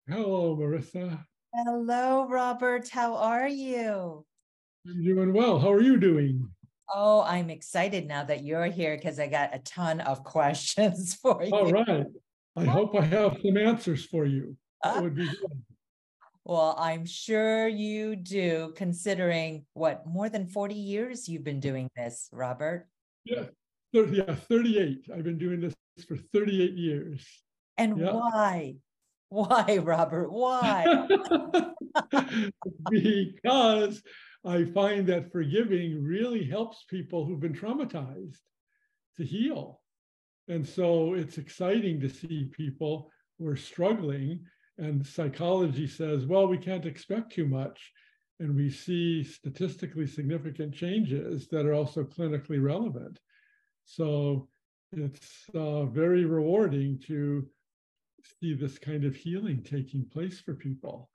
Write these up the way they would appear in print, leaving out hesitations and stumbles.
Hello, Marissa. Hello, Robert. How are you? I'm doing well. How are you doing? Oh, I'm excited now that you're here because I got a ton of questions for All you. right. I hope I have some answers for you. That Uh, would be good. Well, I'm sure you do, considering what, more than 40 years you've been doing this, Robert. Yeah, 38. I've been doing this for 38 years. And Yeah. why? Why, Robert? Why? Because I find that forgiving really helps people who've been traumatized to heal. And so it's exciting to see people who are struggling. And psychology says, well, we can't expect too much. And we see statistically significant changes that are also clinically relevant. So it's very rewarding to see this kind of healing taking place for people.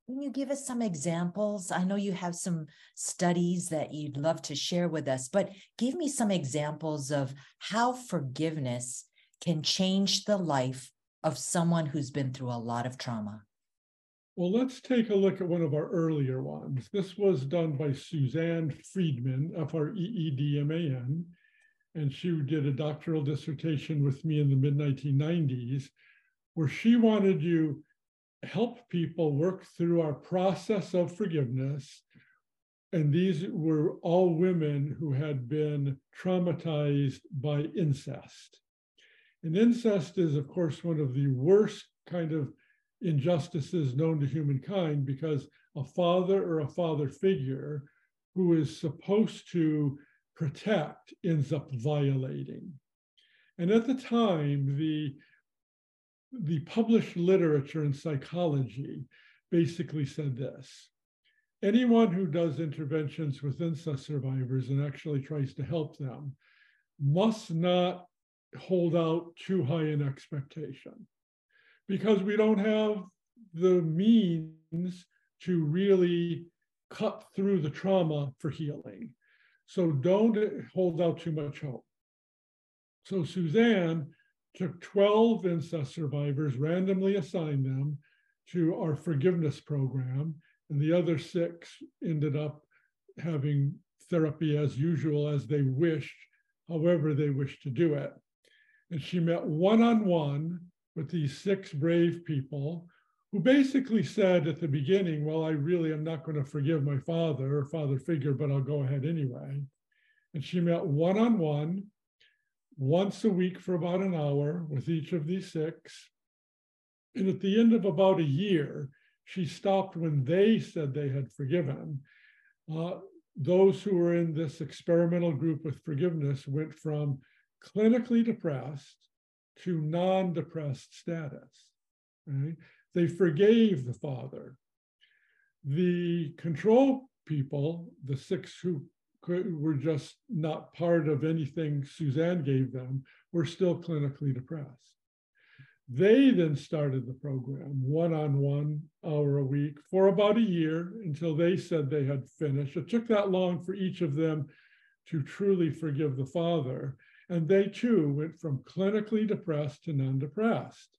Can you give us some examples? I know you have some studies that you'd love to share with us, but give me some examples of how forgiveness can change the life of someone who's been through a lot of trauma. Well, let's take a look at one of our earlier ones. This was done by Suzanne Friedman, Freedman, and she did a doctoral dissertation with me in the mid 1990s, where she wanted to help people work through our process of forgiveness. And these were all women who had been traumatized by incest. And incest is, of course, one of the worst kind of injustices known to humankind because a father or a father figure who is supposed to protect ends up violating. And at the time, the published literature in psychology basically said this: anyone who does interventions with incest survivors and actually tries to help them must not hold out too high an expectation because we don't have the means to really cut through the trauma for healing. So don't hold out too much hope. So Suzanne took 12 incest survivors, randomly assigned them to our forgiveness program, and the other six ended up having therapy as usual, as they wished, however they wished to do it. And she met one-on-one with these six brave people who basically said at the beginning, well, I really am not going to forgive my father or father figure, but I'll go ahead anyway. And she met one-on-one once a week for about an hour with each of these six. And at the end of about a year, she stopped when they said they had forgiven. Those who were in this experimental group with forgiveness went from clinically depressed to non-depressed status. Right? They forgave the father. The control people, the six who were just not part of anything Suzanne gave them, were still clinically depressed. They then started the program one-on-one hour a week for about a year until they said they had finished. It took that long for each of them to truly forgive the father. And they too went from clinically depressed to non-depressed.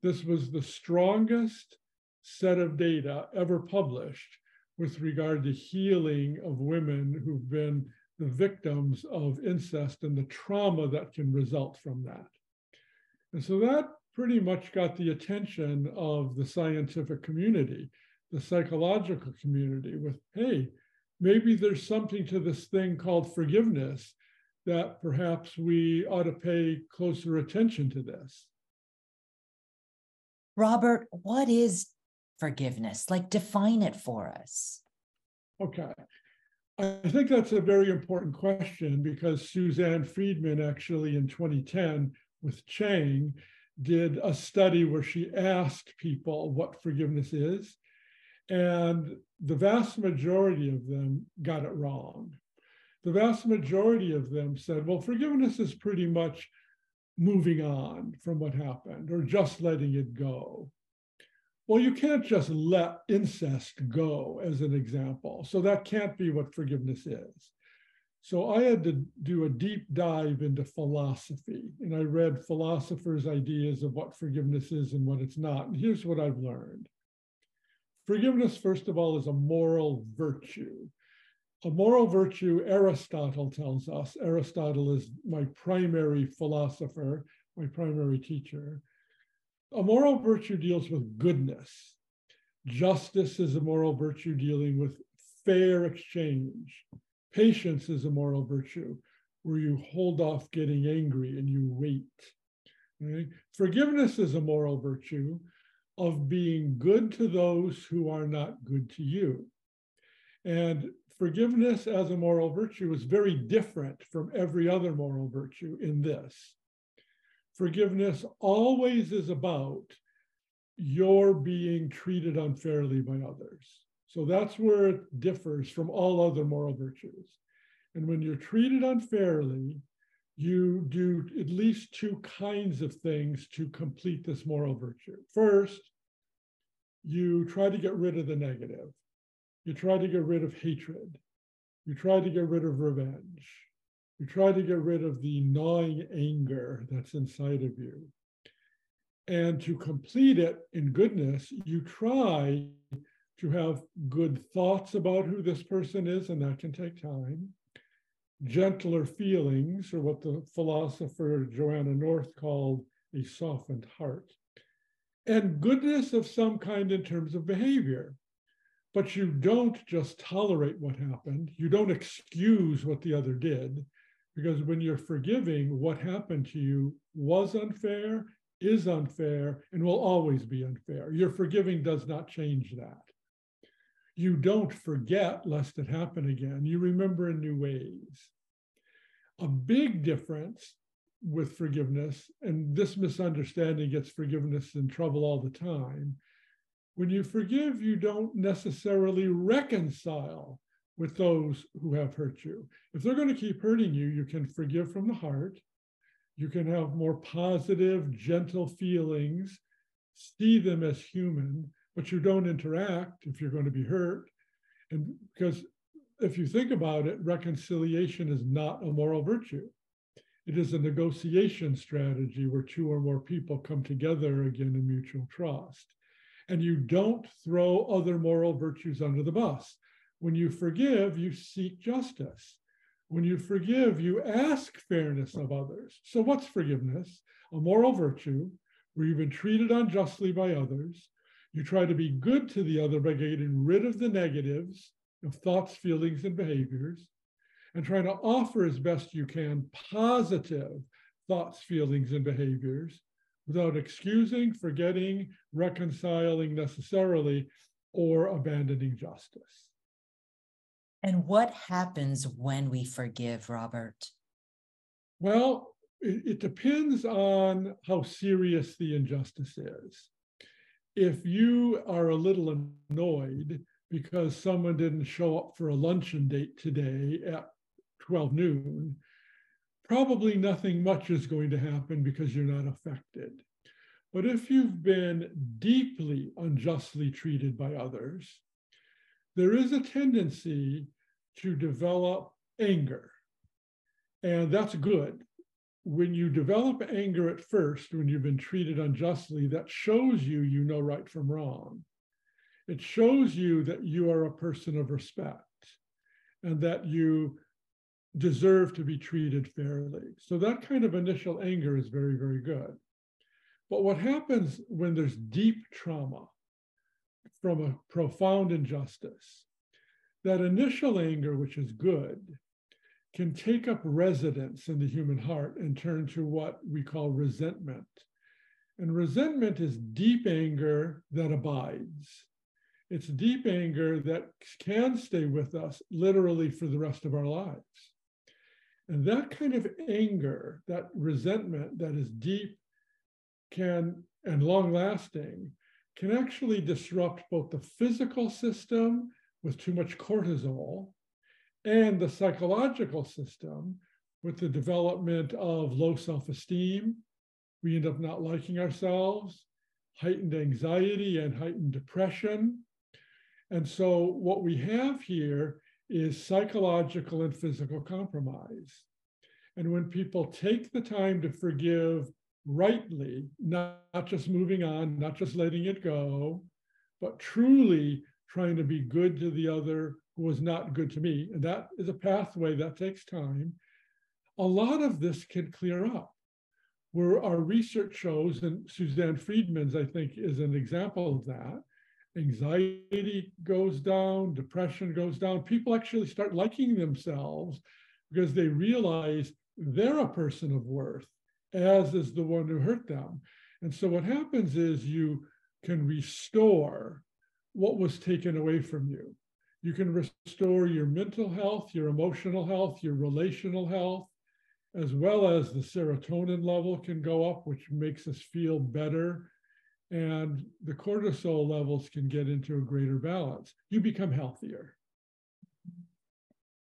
This was the strongest set of data ever published with regard to healing of women who've been the victims of incest and the trauma that can result from that. And so that pretty much got the attention of the scientific community, the psychological community, with, hey, maybe there's something to this thing called forgiveness that perhaps we ought to pay closer attention to this. Robert, what is forgiveness? Like, define it for us. Okay. I think that's a very important question because Suzanne Friedman actually in 2010 with Chang did a study where she asked people what forgiveness is, and the vast majority of them got it wrong. The vast majority of them said, well, forgiveness is pretty much moving on from what happened or just letting it go. Well, you can't just let incest go as an example. So that can't be what forgiveness is. So I had to do a deep dive into philosophy, and I read philosophers' ideas of what forgiveness is and what it's not. And here's what I've learned. Forgiveness, first of all, is a moral virtue. A moral virtue, Aristotle tells us, Aristotle is my primary philosopher, my primary teacher. A moral virtue deals with goodness. Justice is a moral virtue dealing with fair exchange. Patience is a moral virtue where you hold off getting angry and you wait. Okay? Forgiveness is a moral virtue of being good to those who are not good to you. And forgiveness as a moral virtue is very different from every other moral virtue in this. Forgiveness always is about your being treated unfairly by others. So that's where it differs from all other moral virtues. And when you're treated unfairly, you do at least two kinds of things to complete this moral virtue. First, you try to get rid of the negative. You try to get rid of hatred. You try to get rid of revenge. You try to get rid of the gnawing anger that's inside of you. And to complete it in goodness, you try to have good thoughts about who this person is, and that can take time. Gentler feelings, or what the philosopher Joanna North called a softened heart. And goodness of some kind in terms of behavior. But you don't just tolerate what happened. You don't excuse what the other did, because when you're forgiving, what happened to you was unfair, is unfair, and will always be unfair. Your forgiving does not change that. You don't forget lest it happen again. You remember in new ways. A big difference with forgiveness, and this misunderstanding gets forgiveness in trouble all the time. When you forgive, you don't necessarily reconcile with those who have hurt you. If they're going to keep hurting you, you can forgive from the heart. You can have more positive, gentle feelings, see them as human, but you don't interact if you're going to be hurt. And because if you think about it, reconciliation is not a moral virtue. It is a negotiation strategy where two or more people come together again in mutual trust. And you don't throw other moral virtues under the bus. When you forgive, you seek justice. When you forgive, you ask fairness of others. So what's forgiveness? A moral virtue where you've been treated unjustly by others. You try to be good to the other by getting rid of the negatives of thoughts, feelings, and behaviors, and trying to offer as best you can positive thoughts, feelings, and behaviors without excusing, forgetting, reconciling necessarily, or abandoning justice. And what happens when we forgive, Robert? Well, it depends on how serious the injustice is. If you are a little annoyed because someone didn't show up for a luncheon date today at 12 noon, probably nothing much is going to happen because you're not affected. But if you've been deeply unjustly treated by others, there is a tendency to develop anger. And that's good. When you develop anger at first, when you've been treated unjustly, that shows you you know right from wrong. It shows you that you are a person of respect and that you deserve to be treated fairly. So that kind of initial anger is very, very good. But what happens when there's deep trauma from a profound injustice, that initial anger, which is good, can take up residence in the human heart and turn to what we call resentment. And resentment is deep anger that abides. It's deep anger that can stay with us literally for the rest of our lives. And that kind of anger, that resentment that is deep and long-lasting, can actually disrupt both the physical system with too much cortisol and the psychological system with the development of low self-esteem. We end up not liking ourselves, heightened anxiety and heightened depression. And so what we have here is psychological and physical compromise. And when people take the time to forgive rightly, not just moving on, not just letting it go, but truly trying to be good to the other who was not good to me, and that is a pathway that takes time, a lot of this can clear up. Where our research shows, and Suzanne Friedman's, I think, is an example of that, anxiety goes down, depression goes down. People actually start liking themselves because they realize they're a person of worth, as is the one who hurt them. And so what happens is you can restore what was taken away from you. You can restore your mental health, your emotional health, your relational health, as well as the serotonin level can go up, which makes us feel better. And the cortisol levels can get into a greater balance. You become healthier.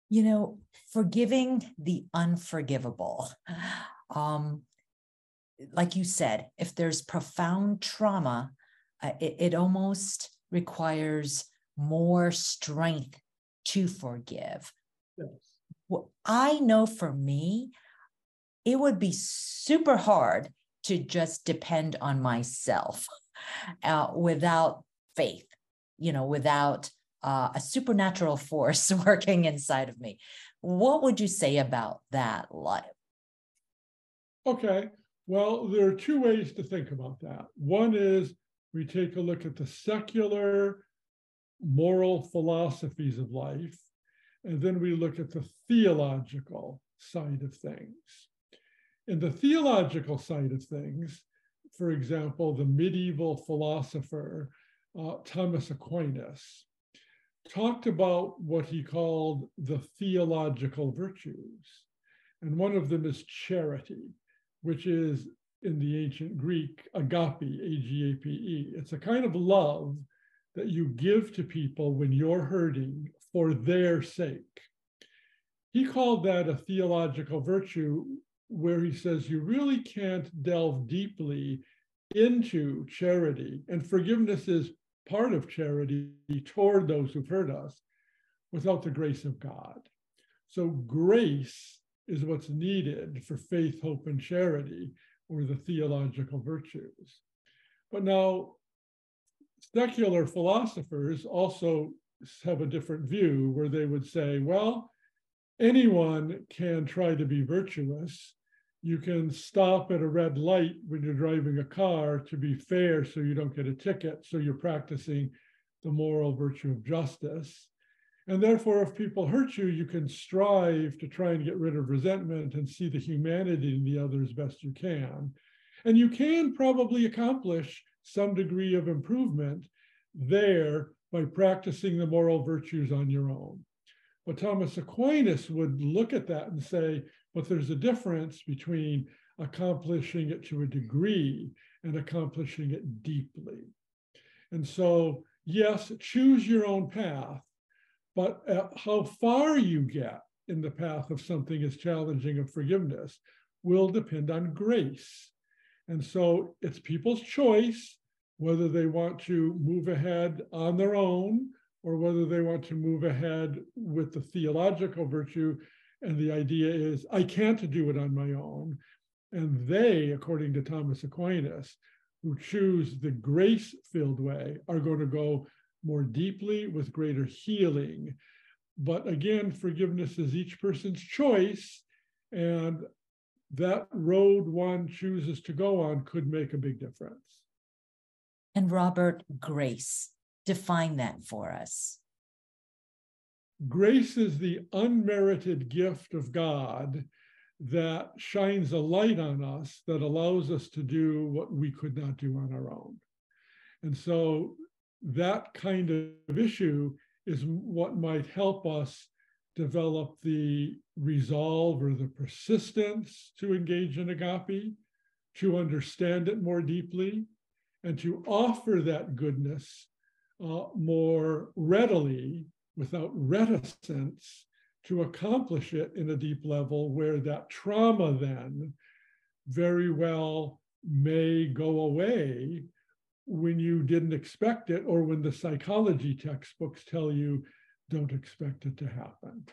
You know, forgiving the unforgivable. Like you said, if there's profound trauma, it almost requires more strength to forgive. Yes. Well, I know for me, it would be super hard to just depend on myself without faith, without a supernatural force working inside of me. What would you say about that, Life? Okay, well, there are two ways to think about that. One is we take a look at the secular moral philosophies of life, and then we look at the theological side of things. In the theological side of things, for example, the medieval philosopher Thomas Aquinas talked about what he called the theological virtues. And one of them is charity, which is in the ancient Greek, agape, A-G-A-P-E. It's a kind of love that you give to people when you're hurting for their sake. He called that a theological virtue, where he says you really can't delve deeply into charity, and forgiveness is part of charity toward those who've hurt us, without the grace of God. So grace is what's needed for faith, hope, and charity, or the theological virtues. But now, secular philosophers also have a different view, where they would say, well, anyone can try to be virtuous. You can stop at a red light when you're driving a car to be fair so you don't get a ticket. So you're practicing the moral virtue of justice. And therefore, if people hurt you, you can strive to try and get rid of resentment and see the humanity in the other as best you can. And you can probably accomplish some degree of improvement there by practicing the moral virtues on your own. But Thomas Aquinas would look at that and say, but there's a difference between accomplishing it to a degree and accomplishing it deeply. And so, yes, choose your own path, but how far you get in the path of something as challenging as forgiveness will depend on grace. And so it's people's choice whether they want to move ahead on their own or whether they want to move ahead with the theological virtue. And the idea is, I can't do it on my own. And they, according to Thomas Aquinas, who choose the grace-filled way, are going to go more deeply with greater healing. But again, forgiveness is each person's choice. And that road one chooses to go on could make a big difference. And Robert, grace, define that for us. Grace is the unmerited gift of God that shines a light on us that allows us to do what we could not do on our own. And so that kind of issue is what might help us develop the resolve or the persistence to engage in agape, to understand it more deeply, and to offer that goodness more readily, without reticence, to accomplish it in a deep level where that trauma then very well may go away when you didn't expect it, or when the psychology textbooks tell you don't expect it to happen.